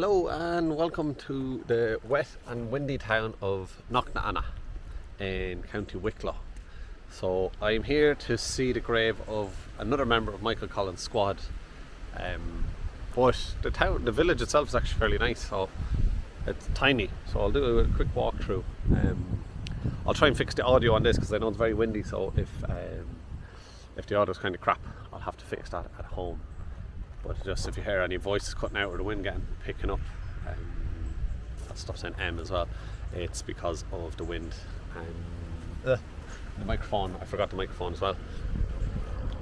Hello and welcome to the wet and windy town of Knockananna in County Wicklow. So I'm here to see the grave of another member of Michael Collins' squad. But the village itself is actually fairly nice, so it's tiny. So I'll do a quick walk through. I'll try and fix the audio on this because I know it's very windy, so if the audio is kind of crap, I'll have to fix that at home. But just if you hear any voices cutting out or the wind picking up, I'll stop saying as well. It's because of the wind. The microphone, I forgot the microphone as well.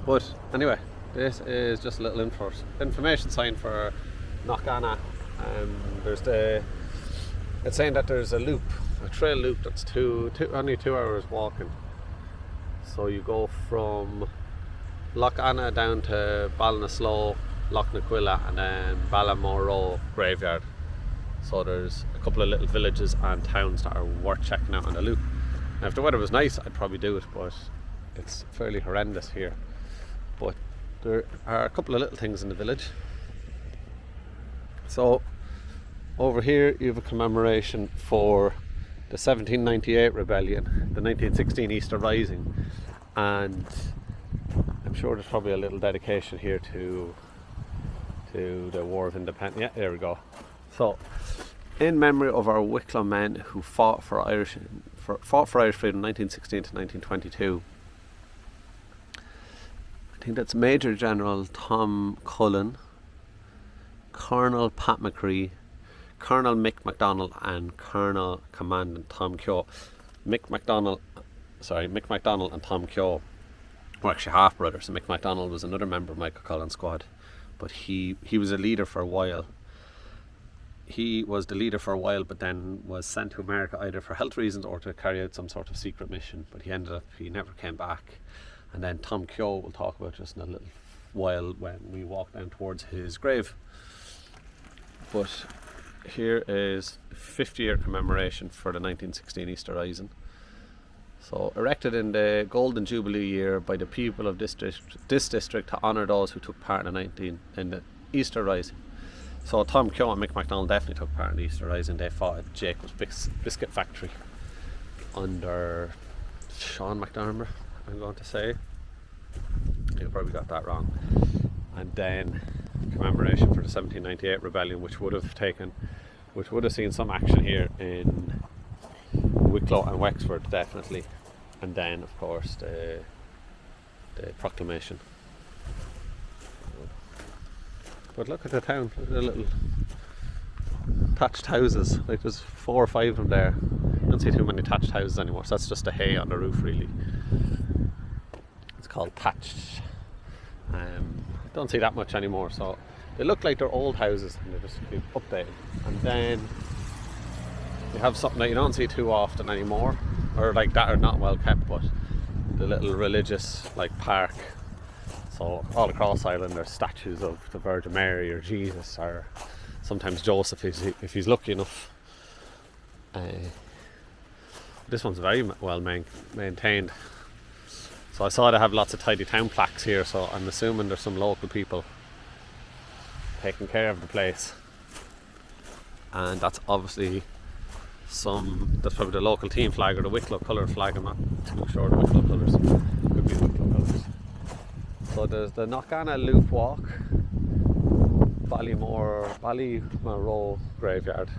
But anyway, this is just a little information sign for Knockananna. It's saying that there's a trail loop that's only 2 hours walking. So you go from Loch Anna down to Ballinasloe, Loch Naquilla, and then Ballamorroe graveyard. So there's a couple of little villages and towns that are worth checking out on the loop. Now if the weather was nice, I'd probably do it, but it's fairly horrendous here. But there are a couple of little things in the village. So over here you have a commemoration for the 1798 rebellion, the 1916 Easter Rising, and I'm sure there's probably a little dedication here to the War of Independence. Yeah, there we go. So, in memory of our Wicklow men who fought for Irish freedom 1916 to 1922. I think that's Major General Tom Kehoe, Colonel Pat McCree, Colonel Mick MacDonald, and Colonel Commandant Tom Kehoe. Mick MacDonald and Tom Kehoe were actually half brothers. So Mick MacDonald was another member of Michael Collins' squad, but he was a leader for a while. He was the leader for a while, but then was sent to America either for health reasons or to carry out some sort of secret mission. But he never came back. And then Tom Kehoe, we'll talk about just in a little while when we walk down towards his grave. But here is 50-year commemoration for the 1916 Easter Rising. So erected in the Golden Jubilee year by the people of this district to honour those who took part in the Easter Rising. So Tom Kehoe and Mick MacDonald definitely took part in the Easter Rising. They fought at Jacob's Biscuit Factory under Sean McDermott, I'm going to say. You probably got that wrong. And then commemoration for the 1798 rebellion, which would have seen some action here in Wicklow and Wexford, definitely. And then of course the proclamation. But look at the town, the little thatched houses. Like there's 4 or 5 of them there. I don't see too many thatched houses anymore, so that's just the hay on the roof really. It's called thatched. Don't see that much anymore, so they look like they're old houses and they're just updated. And then you have something that you don't see too often anymore, or like that are not well kept, but the little religious like park. So all across Ireland there's statues of the Virgin Mary or Jesus or sometimes Joseph if he's lucky enough. This one's very well maintained. So I saw they have lots of tidy town plaques here, so I'm assuming there's some local people taking care of the place. And that's obviously that's probably the local team flag or the Wicklow colour flag. I'm not too sure the Wicklow colours. Could be the Wicklow colours. So there's the Knockananna Loop Walk, Ballamoreo graveyard.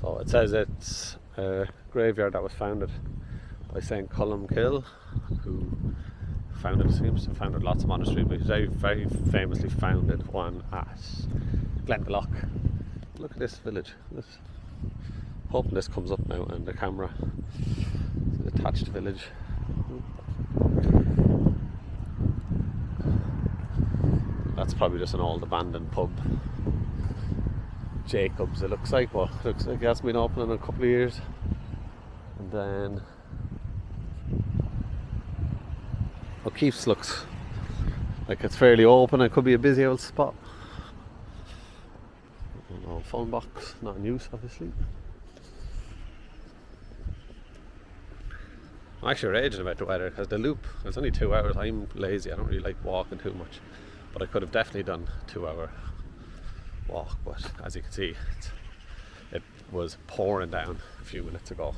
So it says it's a graveyard that was founded by St. Colum Kill, who seems to have founded lots of monasteries, but he's very, very famously founded one at Glendalough. Look at this village. Hoping this comes up now on the camera. It's a detached village. That's probably just an old abandoned pub. Jacob's, it looks like, but it looks like it hasn't been open in a couple of years. And then O'Keefe's looks like it's fairly open. It could be a busy old spot. An old phone box, not in use obviously. I'm actually raging about the weather because the loop, it's only 2 hours. I'm lazy, I don't really like walking too much, but I could have definitely done 2 hour walk, but as you can see, it was pouring down a few minutes ago,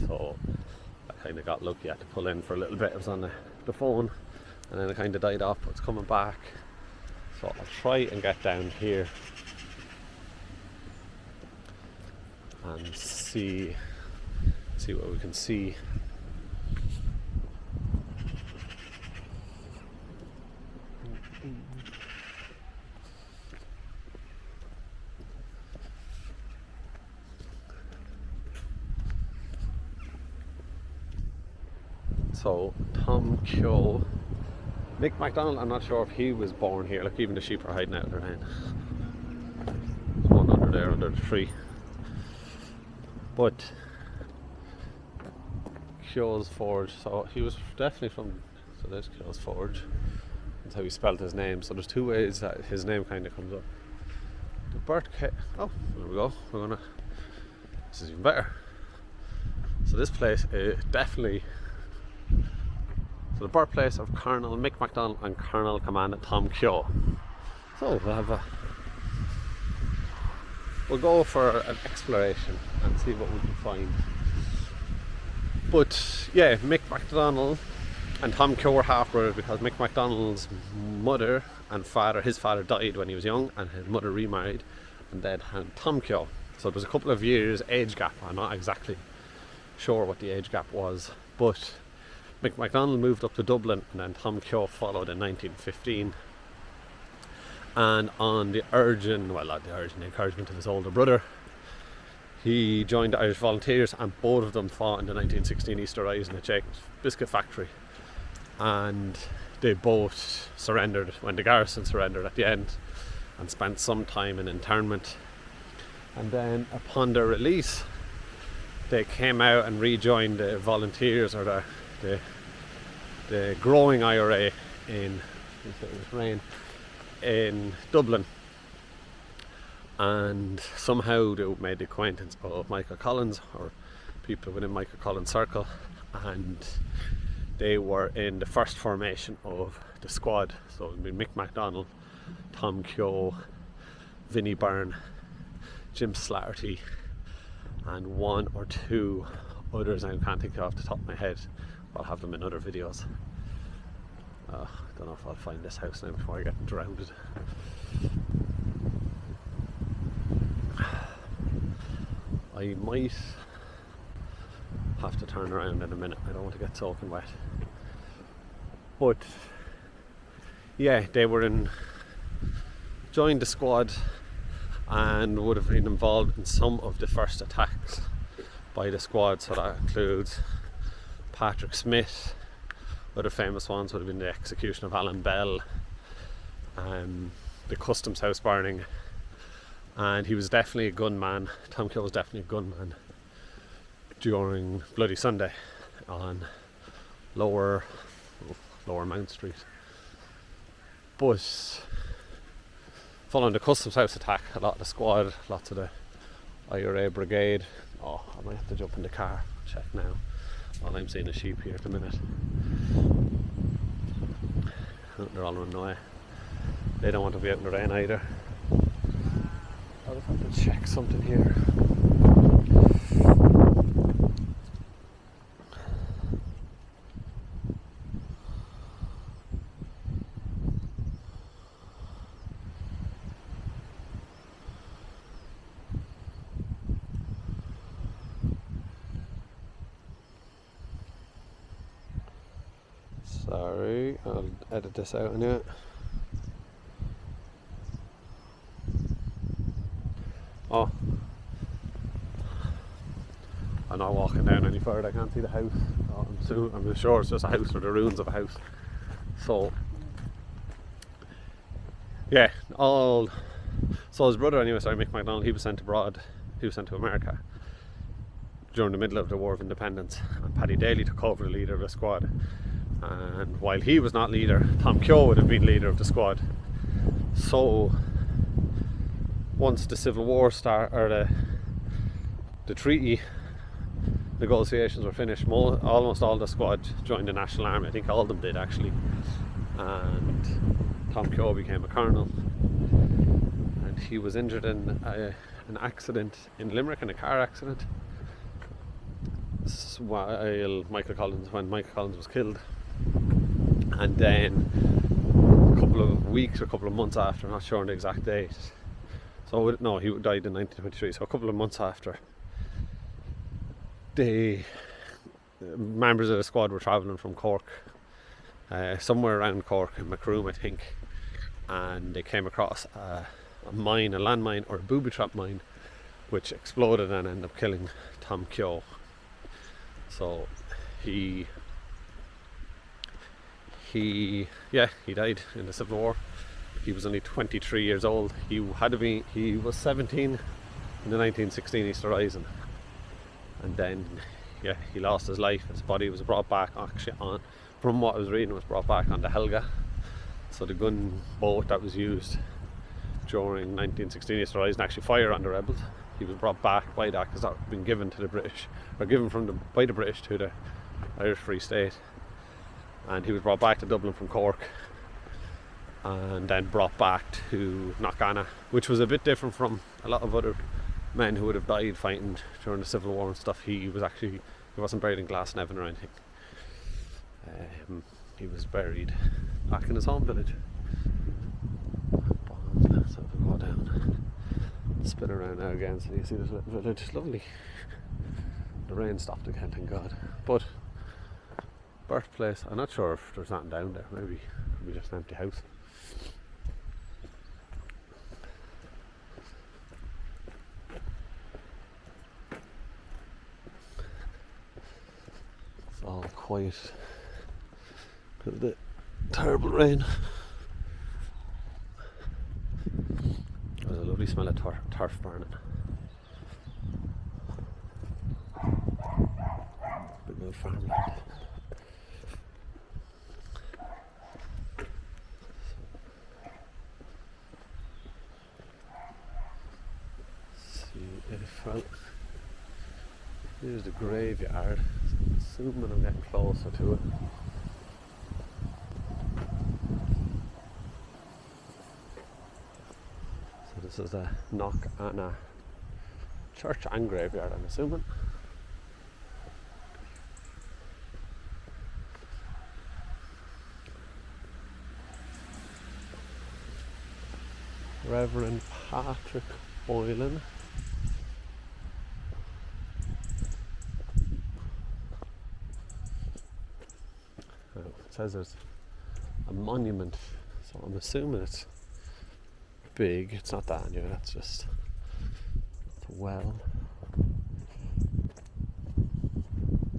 so I kind of got lucky. I had to pull in for a little bit. It was on the phone, and then it kind of died off, but it's coming back. So I'll try and get down here and see what we can see. So Tom Kehoe, Mick MacDonald, I'm not sure if he was born here. Look, even the sheep are hiding out there now. There's one under there under the tree. But Kehoe's Forge, so he was definitely from, so there's Kehoe's Forge. That's how he spelled his name. So there's two ways that his name kind of comes up. The oh, there we go. This is even better. So this place is definitely, so the birthplace of Colonel Mick MacDonald and Colonel Commandant Tom Kehoe. So we'll go for an exploration and see what we can find. But yeah, Mick MacDonald and Tom Kehoe were half brothers because Mick MacDonald's mother and father, his father died when he was young, and his mother remarried and then had Tom Kehoe. So there's a couple of years age gap. I'm not exactly sure what the age gap was, but Mick MacDonald moved up to Dublin, and then Tom Kehoe followed in 1915. And on the encouragement of his older brother, he joined the Irish Volunteers, and both of them fought in the 1916 Easter Rising at Jacob's Biscuit Factory. And they both surrendered when the garrison surrendered at the end, and spent some time in internment. And then upon their release, they came out and rejoined the Volunteers, or the growing IRA in Dublin, and somehow they made the acquaintance of Michael Collins, or people within Michael Collins' circle, and they were in the first formation of the squad. So it would be Mick MacDonald, Tom Kehoe, Vinnie Byrne, Jim Slattery, and one or two others I can't think of off the top of my head. I'll have them in other videos. I don't know if I'll find this house now before I get drowned. I might have to turn around in a minute. I don't want to get soaking wet. But yeah, they joined the squad and would have been involved in some of the first attacks by the squad. So that includes Patrick Smith. Other famous ones would have been the execution of Alan Bell, the Customs House burning, and he was definitely a gunman. Tom Kehoe was definitely a gunman during Bloody Sunday on Lower Mount Street. But following the Customs House attack, a lot of the squad, lots of the IRA brigade. Oh, I might have to jump in the car, check now. All I'm seeing is sheep here at the minute. They're all running away. They don't want to be out in the rain either. I'll just have to check something here. Sorry, I'll edit this out anyway. Oh, I'm not walking down any further. I can't see the house. Oh, I'm sure it's just a house or the ruins of a house. So yeah, so his brother anyway, Mick MacDonald, he was sent abroad. He was sent to America during the middle of the War of Independence, and Paddy Daly took over the leader of the squad. And while he was not leader, Tom Kehoe would have been leader of the squad. So once the Civil War started, or the treaty negotiations were finished, almost all the squad joined the National Army. I think all of them did actually. And Tom Kehoe became a colonel, and he was injured in an accident in Limerick, in a car accident, when Michael Collins was killed. And then a couple of weeks or a couple of months after, I'm not sure on the exact date. So no, he died in 1923. So a couple of months after, the members of the squad were travelling from Cork, somewhere around Cork, in Macroom, I think, and they came across a landmine or a booby trap mine, which exploded and ended up killing Tom Kehoe. So he died in the Civil War. He was only 23 years old. He was 17 in the 1916 Easter Rising, and then he lost his life. His body was brought back, from what I was reading, was brought back on the Helga. So the gunboat that was used during 1916 Easter Rising actually fired on the rebels. He was brought back by that because that had been given to the British, or given by the British to the Irish Free State. And he was brought back to Dublin from Cork, and then brought back to Knockananna, which was a bit different from a lot of other men who would have died fighting during the Civil War and stuff. He wasn't buried in Glasnevin or anything. He was buried back in his home village. Let's have a go down, spin around now again so you see this little village. Lovely. The rain stopped again, thank God. But birthplace, I'm not sure if there's nothing down there. Maybe just an empty house. It's all quiet because of the terrible rain. There's a lovely smell of turf burning. Big old farmland. Here's the graveyard. Assuming I'm getting closer to it. So this is the Knockananna church and graveyard, I'm assuming. Reverend Patrick Boylan. It says there's a monument, so I'm assuming it's big. It's not that new, that's just a well.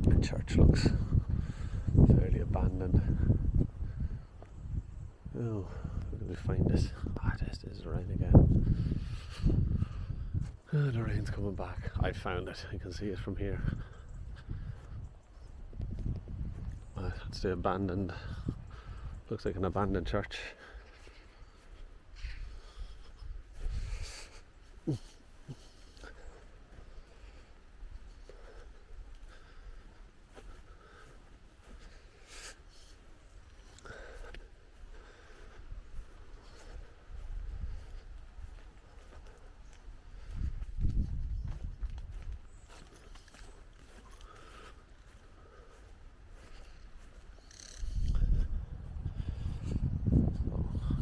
The church looks fairly abandoned. Oh, where did we find this? This is the rain again. The rain's coming back. I found it. You can see it from here. It's the abandoned, looks like an abandoned church.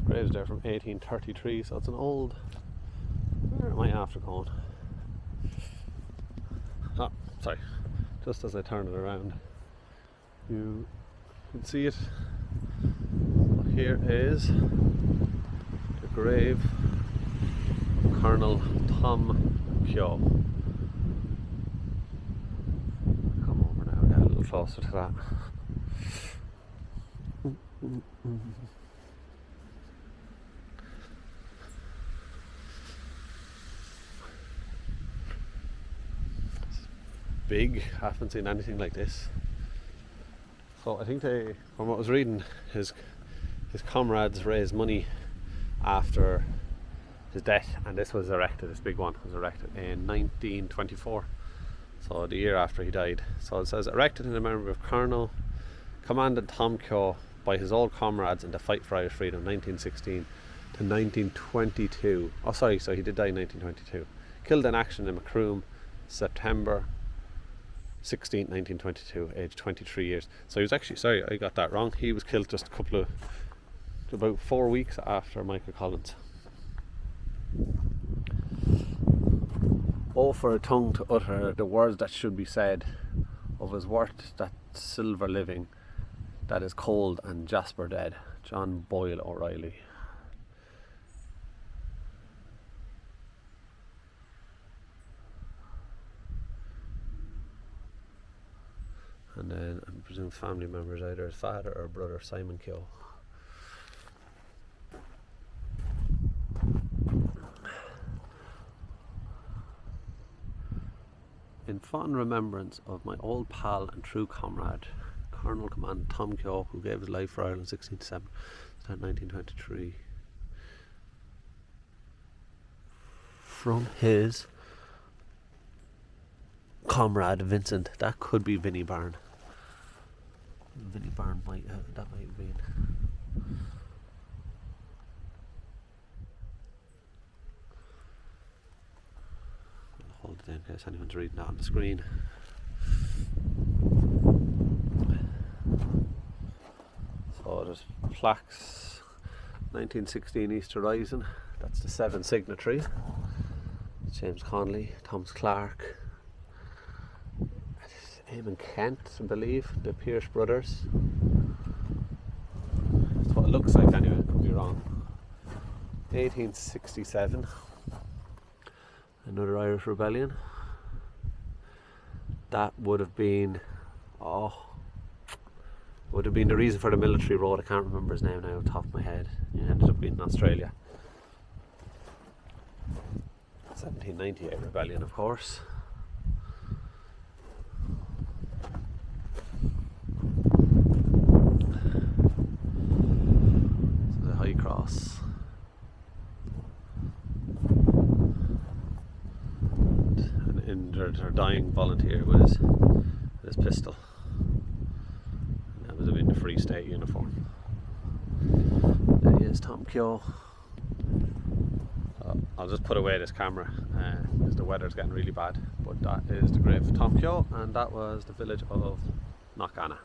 Graves there from 1833, so it's an old. Where am I after going? Oh, sorry. Just as I turn it around, you can see it. So here is the grave of Colonel Tom Kehoe. Come over now, get a little closer to that. Big, I haven't seen anything like this. So I think from what I was reading, his comrades raised money after his death, and this big one was erected in 1924, so the year after he died. So it says, erected in the memory of Commandant Tom Kehoe by his old comrades in the fight for Irish freedom 1916 to in 1922. Oh, sorry, so he did die in 1922. Killed in action in Macroom, September 16th, 1922, aged 23 years. So he was actually, sorry, I got that wrong. He was killed just about 4 weeks after Michael Collins. Oh, for a tongue to utter the words that should be said, of his worth that silver living, that is cold and Jasper dead. John Boyle O'Reilly. And then I presume family members, either his father or brother Simon Kehoe. In fond remembrance of my old pal and true comrade, Colonel Commandant Tom Kehoe, who gave his life for Ireland 1607 to 1923. From his comrade Vincent. That could be Vinnie Byrne. Vinnie Byrne might that might have been. I'll hold it in case anyone's reading that on the screen. So there's plaques. 1916 Easter Rising. That's the 7 signatories. James Connolly, Thomas Clark, Eamon Kent, I believe, the Pierce brothers. That's what it looks like anyway, could be wrong. 1867, another Irish rebellion. That would have been, would have been the reason for the military road. I can't remember his name now off the top of my head. He ended up being in Australia. 1798 rebellion, of course. So the High Cross. An injured or dying volunteer with his pistol. And that was in the Free State uniform. There he is, Tom Kehoe. I'll just put away this camera because the weather's getting really bad. But that is the grave of Tom Kehoe, and that was the village of Knockananna.